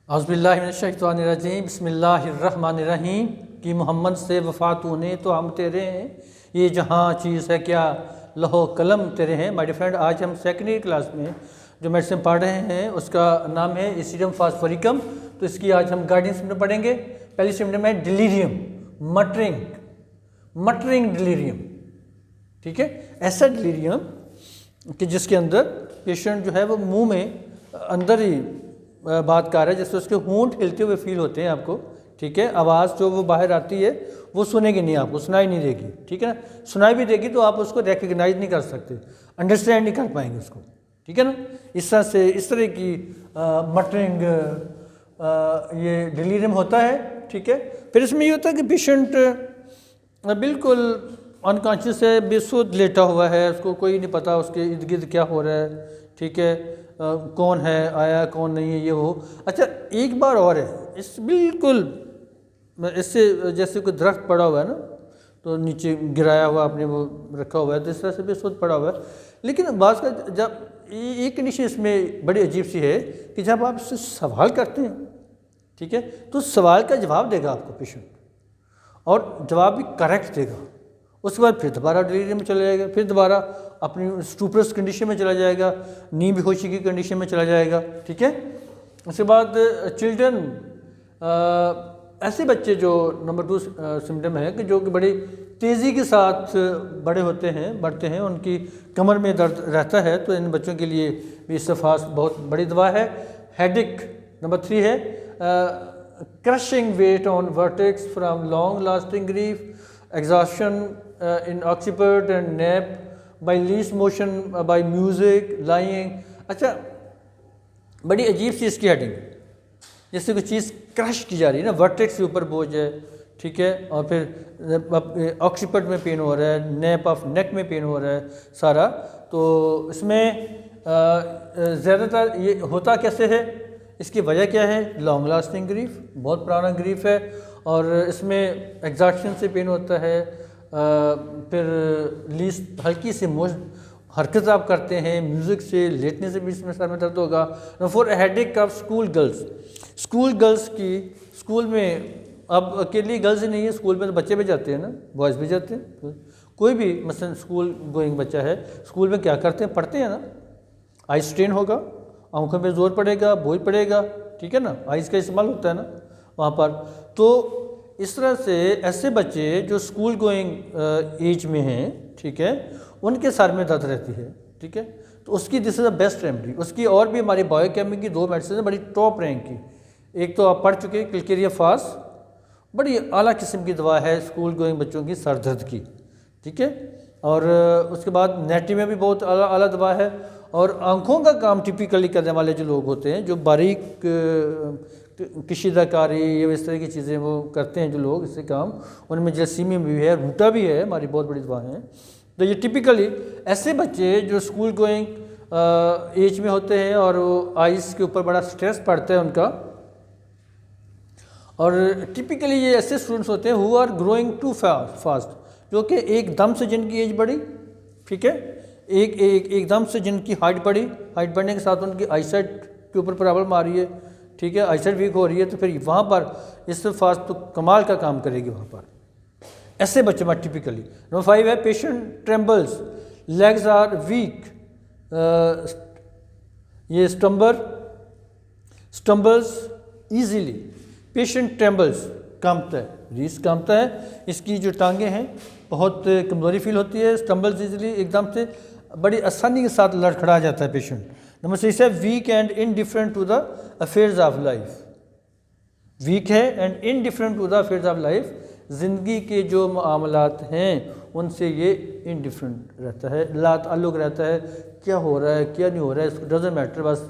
औज़ुबिल्लाहिमिनश्शैतानिर्रजीम बिस्मिल्लाहिर्रहमानिर्रहीम कि मोहम्मद से वफ़ा तूने तो हम तेरे हैं, ये जहाँ चीज़ है क्या लहो कलम तेरे हैं। माय डियर फ्रेंड, आज हम सेकेंडरी क्लास में जो मेडिसिन पढ़ रहे हैं उसका नाम है एसिडियम फास्फोरिकम। तो इसकी आज हम गाइडेंस सिम्टम पढ़ेंगे। पहली सिम्टम है डिलीरियम, मटरिंग डिलीरियम। ठीक है, ऐसा डिलीरियम कि जिसके अंदर पेशेंट जो है वो मुंह में अंदर ही बात कर रहा है, जैसे उसके होंठ हिलते हुए फील होते हैं आपको। ठीक है, आवाज़ जो वो बाहर आती है वो सुनेगी नहीं, आपको सुनाई नहीं देगी। ठीक है ना, सुनाई भी देगी तो आप उसको रिकग्नाइज नहीं कर सकते, अंडरस्टैंड नहीं कर पाएंगे उसको। ठीक है ना, इस तरह की मटरिंग ये डिलीरियम होता है। ठीक है, फिर इसमें ये होता है कि पेशेंट बिल्कुल अनकॉन्शियस है, बेसुध लेटा हुआ है, उसको कोई नहीं पता उसके इर्द गिर्द क्या हो रहा है। ठीक है, कौन है आया कौन नहीं है ये वो। अच्छा, एक बार और है, इस बिल्कुल इससे जैसे कोई दरख्त पड़ा हुआ है ना, तो नीचे गिराया हुआ आपने वो रखा हुआ है, तो इस तरह से बेसुध पड़ा हुआ है। लेकिन बात का जब एक कंडीशन इसमें बड़ी अजीब सी है कि जब आप इससे सवाल करते हैं, ठीक है, तो सवाल का जवाब देगा आपको पेशेंट, और जवाब भी करेक्ट देगा। उसके बाद फिर दोबारा डिलीरियम में चला जाएगा, फिर दोबारा अपनी स्टूपरस कंडीशन में चला जाएगा, नींद बेहोशी की कंडीशन में चला जाएगा। ठीक है, उसके बाद चिल्ड्रन, ऐसे बच्चे जो नंबर 2 सिम्टम है कि जो कि बड़ी तेज़ी के साथ बढ़ते हैं, उनकी कमर में दर्द रहता है, तो इन बच्चों के लिए भी इस्तफास बहुत बड़ी दवा है। हेडेक नंबर 3 है। Crushing weight on vertex from long lasting grief, exhaustion in occiput and nap, by least motion, by music, lying। अच्छा, बड़ी अजीब सी इसकी हेडिंग, जैसे कोई चीज़ क्रश की जा रही है ना, वर्टेक्स के ऊपर बोझ है। ठीक है, और फिर ऑक्सीपट में पेन हो रहा है, नेप ऑफ नेक में पेन हो रहा है सारा। तो इसमें ज़्यादातर ये होता कैसे है, इसकी वजह क्या है? लॉन्ग लास्टिंग ग्रीफ, बहुत पुराना ग्रीफ है, और इसमें एग्जॉस्शन से पेन होता है। फिर लीस्ट हल्की सी हरकत आप करते हैं, म्यूज़िक से लेटने से भी इसमें सर में दर्द होगा। For headache of school girls की, स्कूल में अब अकेली गर्ल्स ही नहीं है, स्कूल में तो बच्चे भी जाते हैं ना, बॉयज़ भी जाते हैं। कोई भी मसलन स्कूल गोइंग बच्चा है, स्कूल में क्या करते हैं, पढ़ते हैं ना, आई स्ट्रेन होगा, आंखों पे जोर पड़ेगा, बोझ पड़ेगा। ठीक है ना, आइज़ का इस्तेमाल होता है ना वहाँ पर। तो इस तरह से ऐसे बच्चे जो स्कूल गोइंग एज में हैं, ठीक है, उनके सर में दर्द रहती है। ठीक है, तो उसकी this is the best remedy. उसकी और भी हमारी बायोकेमिक की 2 मेडिसिन है बड़ी टॉप रैंक की। एक तो आप पढ़ चुके हैं क्लिकेरिया फास, बड़ी आला किस्म की दवा है स्कूल गोइंग बच्चों की सर दर्द की। ठीक है, और उसके बाद नेटी में भी बहुत आला दवा है। और आँखों का काम टिपिकली करने वाले जो लोग होते हैं, जो बारीक कशीदाकारी या इस तरह की चीज़ें वो करते हैं जो लोग इससे काम, उनमें जैसीमियम भी है, रूटा भी है, हमारी बहुत बड़ी दवा है। तो ये टिपिकली ऐसे बच्चे जो स्कूल गोइंग एज में होते हैं और वो आइज़ के ऊपर बड़ा स्ट्रेस पड़ता है उनका, और टिपिकली ये ऐसे स्टूडेंट्स होते हैं who are growing too fast, जो कि एकदम से जिनकी एज बढ़ी। ठीक है, एकदम से जिनकी हाइट बढ़ी, हाइट बढ़ने के साथ उनकी आईसाइट के ऊपर प्रॉब्लम आ रही है। ठीक है, आईसाइट वीक हो रही है, तो फिर वहाँ पर इससे फास्ट तो कमाल का काम करेगी वहाँ पर, ऐसे बच्चे में टिपिकली। नंबर 5 है patient trembles, legs are weak, ये स्टम्बल्स ईजीली, पेशेंट ट्रेम्बल्स, कांपता है, रीस कांपता है, इसकी जो टांगें हैं बहुत कमज़ोरी फील होती है, स्टम्बल्स ईजिली, एकदम से बड़ी आसानी के साथ लड़खड़ा जाता है पेशेंट। नंबर 6 है weak and indifferent to the affairs of life, weak है and indifferent to the affairs of life, ज़िंदगी के जो मामलात हैं उनसे ये इनडिफरेंट रहता है, ला ताल्लुक़ रहता है, क्या हो रहा है क्या नहीं हो रहा है इसको डजेंट मैटर, बस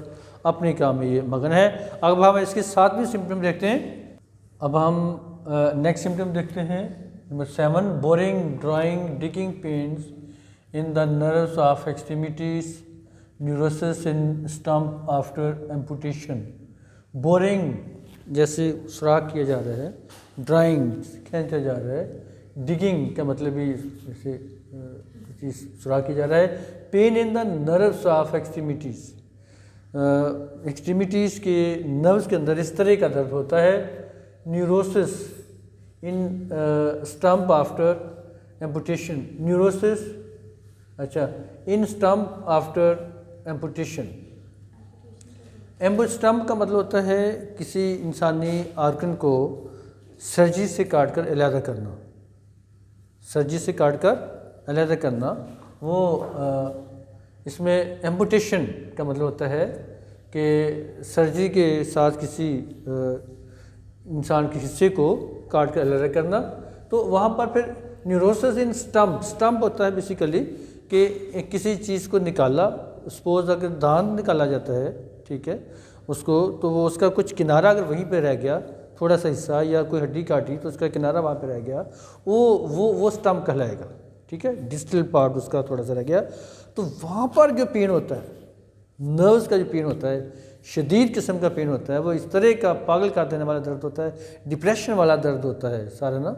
अपने काम में ये मगन है। अब हम इसके 7वें सिम्टम देखते हैं। अब हम नेक्स्ट सिम्टम देखते हैं, number 7, boring, drawing, digging pains in the nerves of extremities, neurosis in stump after amputation. Boring जैसे सुराख किया जा रहा है, ड्राइंग खींचा जा रहा है, डिगिंग का मतलब भी जैसे चीज़ सुराख किया जा रहा है, pain in the nerves of extremities, extremities के नर्व्स के अंदर इस तरह का दर्द होता है, neurosis in stump after amputation, neurosis, अच्छा, इन स्टम्प आफ्टर एम्पुटेशन। स्टम्प का मतलब होता है किसी इंसानी आर्गन को सर्जरी से काट कर अलहदा करना, सर्जरी से काट कर अलहदा करना, वो इसमें एम्पुटेशन का मतलब होता है कि सर्जरी के साथ किसी इंसान के हिस्से को काट कर अलग करना। तो वहाँ पर फिर न्यूरोसिस इन स्टम्प, स्टम्प होता है बेसिकली कि किसी चीज़ को निकाला, सपोज अगर दांत निकाला जाता है, ठीक है, उसको, तो वो उसका कुछ किनारा अगर वहीं पे रह गया, थोड़ा सा हिस्सा, या कोई हड्डी काटी तो उसका किनारा वहाँ पे रह गया, वो स्टम्प कहलाएगा, ठीक है, डिस्टल पार्ट उसका थोड़ा सा रह गया। तो वहाँ पर जो पेन होता है, नर्व्स का जो पेन होता है, शदीद किस्म का पेन होता है, वो इस तरह का पागल कर देने वाला दर्द होता है, डिप्रेशन वाला दर्द होता है सारा ना,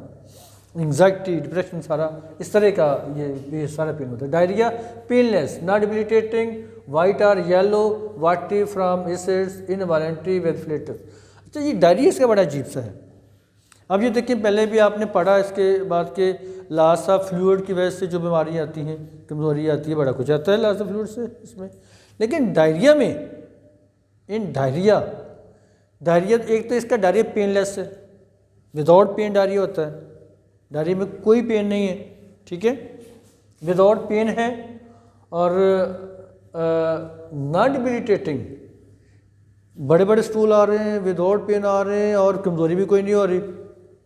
एंग्जाइटी, डिप्रेशन, सारा इस तरह का ये सारा पेन होता है। डायरिया पेनलेस, नॉट डिबिलिटेटिंग, वाइट और येलो, वाटी from acids, involuntary with flatus. अच्छा, ये डायरिया इसका बड़ा अजीब सा है। अब ये देखिए, पहले भी आपने पढ़ा इसके बाद के लॉस ऑफ फ्लूइड की वजह से जो बीमारी आती हैं, कमज़ोरी आती है, बड़ा कुछ आता है लॉस ऑफ फ्लूइड से इसमें। लेकिन डायरिया में, इन डायरिया एक तो इसका डायरिया पेनलेस है, विदाउट पेन डायरिया होता है, डायरिया में कोई पेन नहीं है, ठीक है, विदाउट पेन है, और नॉट डिबिलिटेटिंग, बड़े बड़े स्टूल आ रहे हैं, विदाउट पेन आ रहे हैं, और कमज़ोरी भी कोई नहीं हो रही।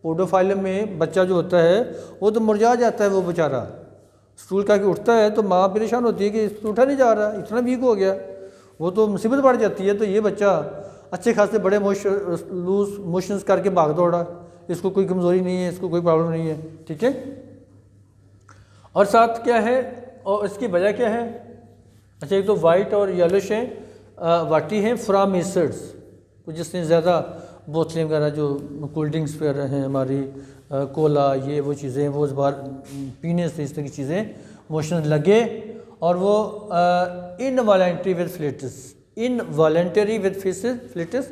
पोडोफाइलम में बच्चा जो होता है वो तो मुरझा जाता है, वो बेचारा स्टूल का उठता है तो माँ परेशान होती है कि इसको उठा नहीं जा रहा, इतना वीक हो गया, वो तो मुसीबत बढ़ जाती है। तो ये बच्चा अच्छे खासे बड़े लूज मोशंस करके भाग दौड़ा, इसको कोई कमज़ोरी नहीं है, इसको कोई प्रॉब्लम नहीं है, ठीक है। और साथ क्या है, और इसकी वजह क्या है? अच्छा, एक तो वाइट और येलोश है, वाटी हैं फ्रॉम एसिड्स, तो जिसने ज़्यादा बोतलें वगैरह जो कोल्ड ड्रिंक्स वगैरह हैं हमारी, कोला, ये वो चीज़ें, वो इस बार पीने से इस तरह की चीज़ें मोशन लगे, और वो involuntary with flatus, involuntary with flatus,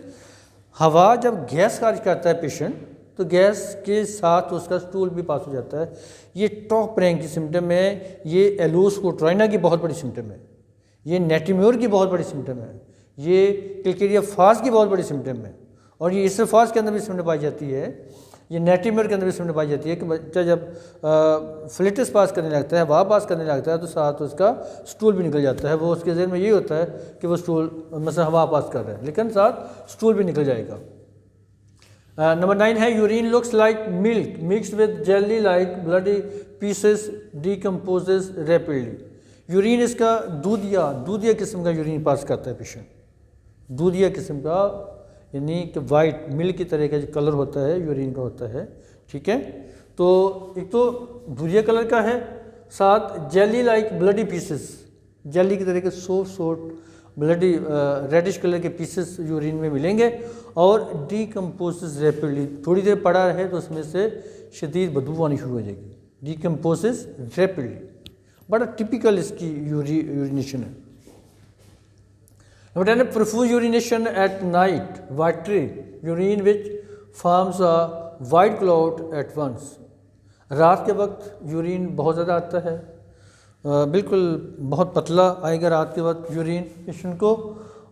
हवा जब गैस खारिज करता है पेशेंट, तो गैस के साथ उसका स्टूल भी पास हो जाता है। ये टॉप रैंक की सिम्टम है, ये एलोस्कोट्राइना की बहुत बड़ी सिम्टम है, ये नेटिम्योर की बहुत बड़ी सिम्टम है, ये किलकेरिया फास की बहुत बड़ी सिम्टम है, और ये इसोफास के अंदर भी सिम्टम पाई जाती है, ये नेटिम्योर के अंदर भी सिम्टम पाई जाती है कि बच्चा जब फ्लेटस पास करने लगता है, हवा पास करने लगता है, तो साथ उसका स्टूल भी निकल जाता है। वो उसके ज़हन में ये होता है कि वो स्टूल मतलब हवा पास कर रहा है, लेकिन साथ स्टूल भी निकल जाएगा। नंबर 9 है, urine looks like milk mixed with jelly like bloody pieces decomposes rapidly. Urine इसका दूधिया किस्म का यूरिन पास करता है पेशेंट, दूधिया किस्म का, यानी कि वाइट मिल्क की तरह का जो कलर होता है यूरिन का होता है, ठीक है। तो एक तो दूधिया कलर का है, साथ jelly like bloody pieces, jelly की तरह के सॉफ्ट ब्लडी रेडिश कलर के पीसेस यूरिन में मिलेंगे, और डिकम्पोजेस रैपिडली, थोड़ी देर पड़ा रहे तो उसमें से शदीद बदबू आनी शुरू हो जाएगी, डिकम्पोजेस रैपिडली, बड़ा टिपिकल इसकी यूरिनेशन है। नंबर 10 है, profuse urination at night, watery urine which forms a white cloud at once. रात के वक्त यूरिन बहुत ज़्यादा आता है, बिल्कुल बहुत पतला आएगा रात के वक्त यूरिन पेशेंट को,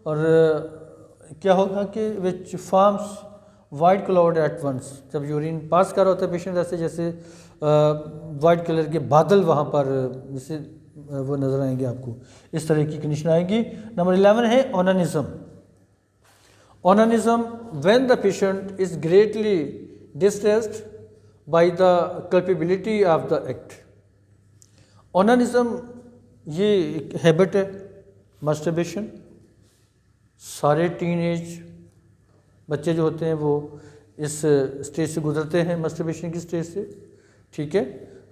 और क्या होगा कि which forms white cloud at once, जब यूरिन पास कर रहा होता है पेशेंट, ऐसे जैसे वाइट कलर के बादल वहाँ पर जैसे वो नज़र आएंगे आपको, इस तरह की कंडीशन आएगी। नंबर 11 है onanism. Onanism when the patient is greatly distressed by the culpability of the act. Onanism ये एक हैबिट है, मस्टरबेशन, सारे टीनेज बच्चे जो होते हैं वो इस स्टेज से गुजरते हैं, मस्टरबेशन की स्टेज से, ठीक है।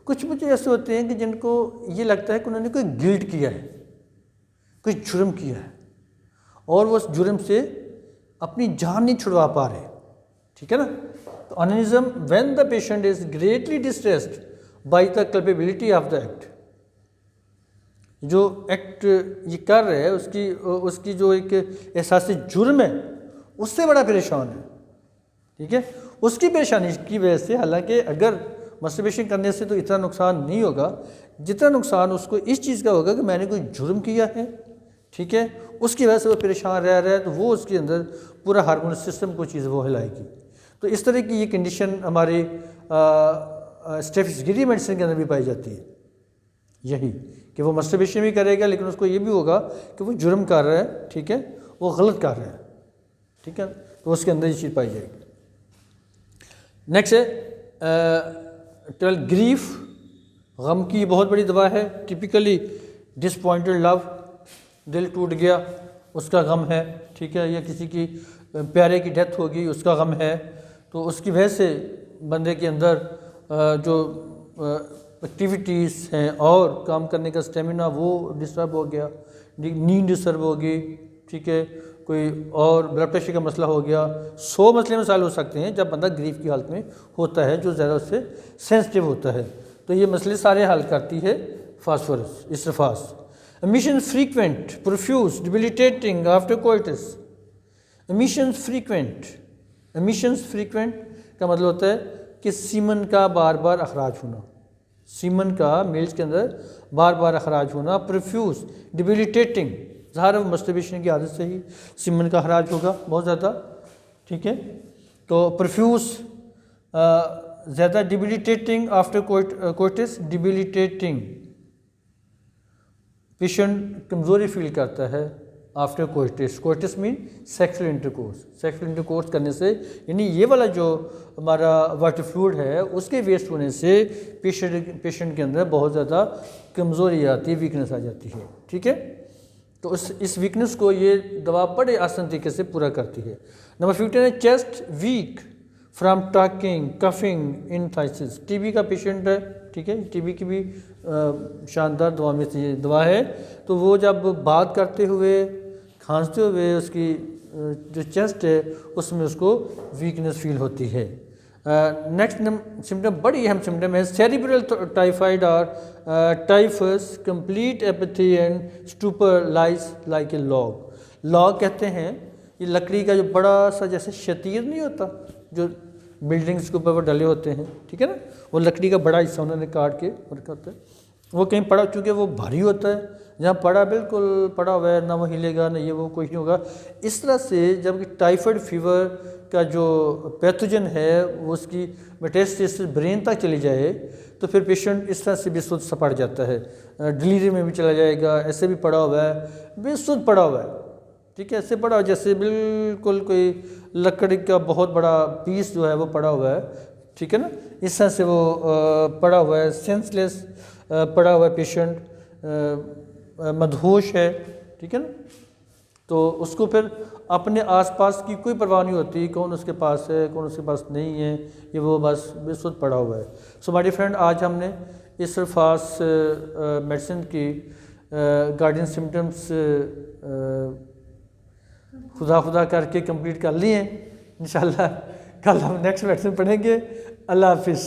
कुछ बच्चे ऐसे होते हैं कि जिनको ये लगता है कि उन्होंने कोई गिल्ट किया है, कोई जुर्म किया है, और वो उस जुर्म से अपनी जान नहीं छुड़वा पा रहे, ठीक है ना। तो onanism when the patient is greatly distressed by the culpability of the act, जो एक्ट ये कर रहा है उसकी उसकी जो एक एहसास जुर्म है उससे बड़ा परेशान है, ठीक है। उसकी परेशानी की वजह से, हालांकि अगर मस्टरबेशन करने से तो इतना नुकसान नहीं होगा जितना नुकसान उसको इस चीज़ का होगा कि मैंने कोई जुर्म किया है, ठीक है, उसकी वजह से वो परेशान रह रहा है, तो वो उसके अंदर पूरा हार्मोनल सिस्टम को चीज़ वो हिलाएगी। तो इस तरह की ये कंडीशन हमारी स्टेफिसगिरी मेडिसिन के अंदर भी पाई जाती है, यही कि वो मस्टरबेशन भी करेगा लेकिन उसको ये भी होगा कि वो जुर्म कर रहा है, ठीक है, वो गलत कर रहा है, ठीक है, तो उसके अंदर ये चीज़ पाई जाएगी। नेक्स्ट है 12 ग्रीफ, गम की बहुत बड़ी दवा है। टिपिकली डिसपॉइंटेड लव, दिल टूट गया उसका गम है, ठीक है, या किसी की प्यारे की डेथ होगी उसका गम है, तो उसकी वजह से बंदे के अंदर जो एक्टिविटीज़ हैं और काम करने का स्टेमिना वो डिस्टर्ब हो गया, नींद डिस्टर्ब होगी, ठीक है, कोई और ब्लड प्रेशर का मसला हो गया। 100 मसले मसाइल हो सकते हैं जब बंदा ग्रीफ की हालत में होता है, जो ज़्यादा उससे सेंसिटिव होता है, तो ये मसले सारे हल करती है फास्फोरस इसरफास। Emission frequent, profuse, debilitating after coitus. Emissions frequent का मतलब होता है कि सीमन का बार बार अखराज होना, सीमन का मेल्स के अंदर बार बार अखराज होना। प्रोफ्यूज, डिबिलिटेटिंग, ज़ाहिर है मस्टरबेशन की आदत से ही सीमन का अखराज होगा बहुत ज़्यादा, ठीक है, तो प्रोफ्यूज ज़्यादा। डिबिलिटेटिंग आफ्टर कोइटस, डिबिलिटेटिंग, पेशेंट कमज़ोरी फील करता है after coitus. Coitus mean sexual intercourse, sexual intercourse करने से, यानी ये वाला जो हमारा वाटर फ्लूइड है उसके वेस्ट होने से पेशेंट के अंदर बहुत ज़्यादा कमज़ोरी आती है, वीकनेस आ जाती है, ठीक है, तो इस वीकनेस को ये दवा बड़े आसान तरीके से पूरा करती है। नंबर 15 है chest weak from talking, coughing, इनथाइसिस। टीबी का पेशेंट है, ठीक है, टीबी की भी शानदार दवा में से ये दवा है, तो वो जब बात करते हुए, खांसते हुए उसकी जो चेस्ट है उसमें उसको वीकनेस फील होती है। नेक्स्ट सिम्टम बड़ी अहम सिम्टम है सेरिब्रल टाइफाइड और typhus, complete apathy and stupor lies like a log. Log कहते हैं ये लकड़ी का जो बड़ा सा जैसे शतीर नहीं होता जो बिल्डिंग्स के ऊपर वो डले होते हैं, ठीक है ना, वो लकड़ी का बड़ा हिस्सा उन्होंने काट के रखा होता है, वो कहीं पड़ा, चूँकि वो भारी होता है, जहाँ पड़ा बिल्कुल पड़ा हुआ है, ना वो हिलेगा ना ये वो कुछ नहीं होगा। इस तरह से जबकि टाइफाइड फीवर का जो पैथोजन है वो उसकी मेटास्टेसिस ब्रेन तक चली जाए तो फिर पेशेंट इस तरह से बेसुध सा पड़ जाता है, डिलीवरी में भी चला जाएगा, ऐसे भी पड़ा हुआ है, बेसुध पड़ा हुआ है, ठीक है, ऐसे पड़ा हुआ जैसे बिल्कुल कोई लकड़ी का बहुत बड़ा पीस जो है वो पड़ा हुआ है, ठीक है ना, इस तरह से वो पड़ा हुआ है, सेंसलेस पड़ा हुआ है पेशेंट, मदहोश है, ठीक है ना, तो उसको फिर अपने आसपास की कोई परवाह नहीं होती, कौन उसके पास है कौन उसके पास नहीं है, ये वो बस बेसुध पड़ा हुआ है। सो माय डियर फ्रेंड, आज हमने इसरफास मेडिसिन की गार्डियन सिम्टम्स खुदा करके कंप्लीट कर लिए हैं। इंशाल्लाह कल हम नेक्स्ट मेडिसिन पढ़ेंगे। अल्लाह हाफिज़।